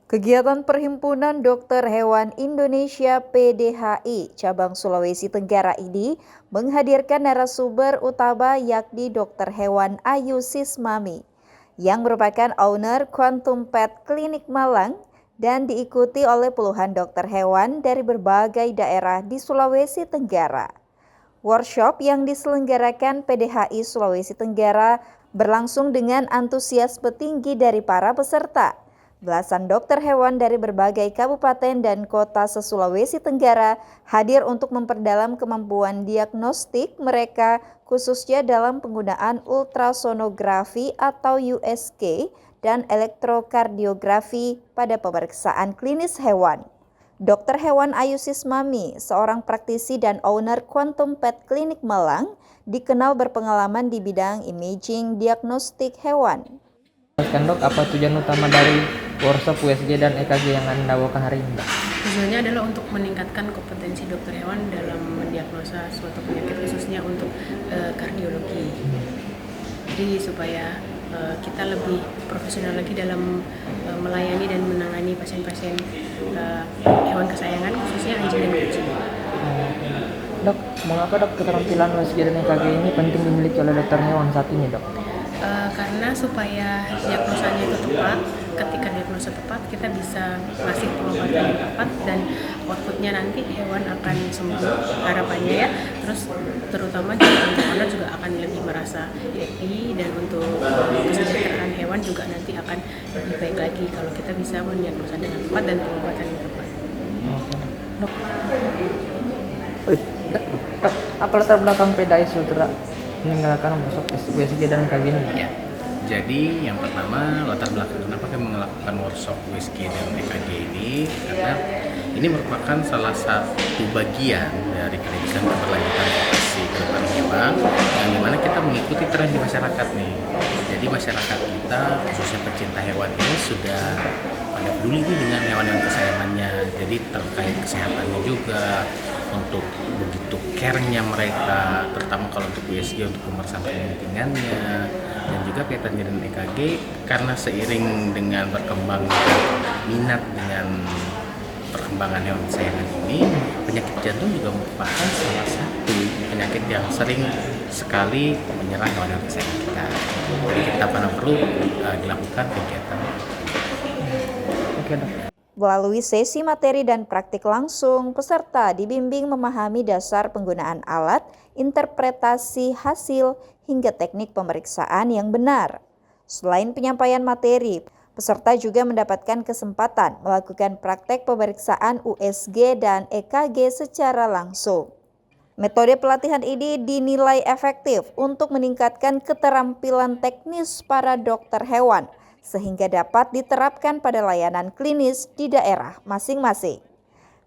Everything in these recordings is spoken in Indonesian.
Kegiatan Perhimpunan Dokter Hewan Indonesia (PDHI) cabang Sulawesi Tenggara ini menghadirkan narasumber utama yakni Dokter Hewan Ayu Sismami yang merupakan owner Quantum Pet Clinic Malang dan diikuti oleh puluhan dokter hewan dari berbagai daerah di Sulawesi Tenggara. Workshop yang diselenggarakan PDHI Sulawesi Tenggara berlangsung dengan antusiasme tinggi dari para peserta. Belasan dokter hewan dari berbagai kabupaten dan kota se-Sulawesi Tenggara hadir untuk memperdalam kemampuan diagnostik mereka khususnya dalam penggunaan ultrasonografi atau USG dan elektrokardiografi pada pemeriksaan klinis hewan. Dr. Hewan Ayu Sismami, seorang praktisi dan owner Quantum Pet Clinic Malang, dikenal berpengalaman di bidang imaging diagnostik hewan. Dok, apa tujuan utama dari workshop USG dan EKG yang Anda bawakan hari ini, Mbak? Tujuannya adalah untuk meningkatkan kompetensi dokter hewan dalam mendiagnosa suatu penyakit khususnya untuk kardiologi. Jadi supaya kita lebih profesional lagi dalam melayani dan menangani pasien-pasien hewan kesayangan khususnya anjing dan kucing. Dok, mengapa dok keterampilan USG dan EKG ini penting dimiliki oleh dokter hewan saat ini, dok? Karena supaya diagnosanya itu tepat, ketika diagnosa tepat kita bisa ngasih pengobatan yang tepat dan outputnya nanti hewan akan sembuh harapannya ya. Terus terutama juga untuk owner juga akan lebih merasa happy dan untuk kesejahteraan hewan juga nanti akan lebih baik lagi kalau kita bisa mendiagnosa dengan tepat dan pengobatan yang tepat. Dok, apa latar belakang PDHI Sultra menyelenggarakan workshop USG dan EKG ini? Ya, jadi yang pertama latar belakang kenapa kami melakukan workshop USG dan EKG ini karena ini merupakan salah satu bagian dari pendidikan keberlanjutan profesi kedokteran hewan yang dimana kita mengikuti tren di masyarakat nih. Jadi masyarakat kita khususnya pecinta hewan ini sudah pada peduli dengan hewan-hewan kesayangannya. Jadi terkait kesehatannya juga, untuk begitu care-nya mereka, terutama kalau untuk USG untuk pemeriksaan penyuntingannya, dan juga kaitannya dengan EKG karena seiring dengan berkembangnya minat dengan perkembangan hewan kesayangan ini, penyakit jantung juga merupakan salah satu penyakit yang sering sekali menyerang hewan kesayangan kita. Jadi kita perlu dilakukan kegiatan. Oke, dok. Melalui sesi materi dan praktik langsung, peserta dibimbing memahami dasar penggunaan alat, interpretasi hasil, hingga teknik pemeriksaan yang benar. Selain penyampaian materi, peserta juga mendapatkan kesempatan melakukan praktek pemeriksaan USG dan EKG secara langsung. Metode pelatihan ini dinilai efektif untuk meningkatkan keterampilan teknis para dokter hewan, sehingga dapat diterapkan pada layanan klinis di daerah masing-masing.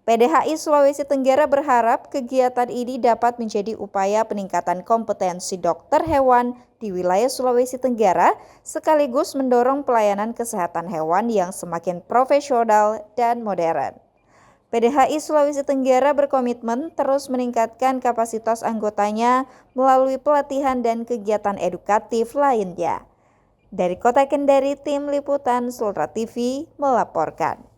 PDHI Sulawesi Tenggara berharap kegiatan ini dapat menjadi upaya peningkatan kompetensi dokter hewan di wilayah Sulawesi Tenggara, sekaligus mendorong pelayanan kesehatan hewan yang semakin profesional dan modern. PDHI Sulawesi Tenggara berkomitmen terus meningkatkan kapasitas anggotanya melalui pelatihan dan kegiatan edukatif lainnya. Dari Kota Kendari, Tim Liputan Sultra TV melaporkan.